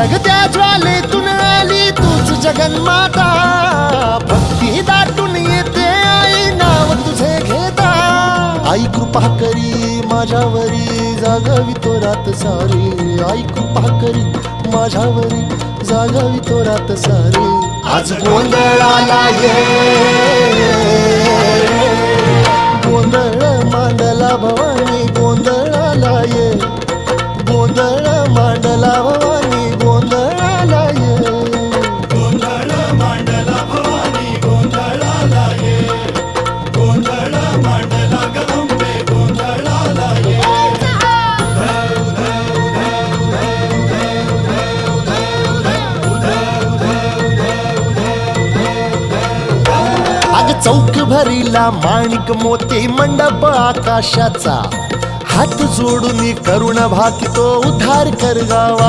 जगत्या ज्वालेतून आली तूच जगन्माता, भक्ती दाटून येते आई नाव तुझे घेता। आई कृपा करी माझ्यावरी जागावी तो रात सारी, आई कृपा करी माझ्यावरी जागावी तो रात सारी। आज गोंधळाला ये, गोंधळ मांडला भवानी गोंधळाला ये, गोंधळ मांडला भवानी गोंधळाला ये, गोंधळ मांडला भवानी गोंधळाला ये, गोंधळ मांडला गंबे गोंधळाला ये। अग चौक भरीला माणिक मोती मंडप आकाशाचा, हात जोडून करुण भाकितो उद्धार कर गावा।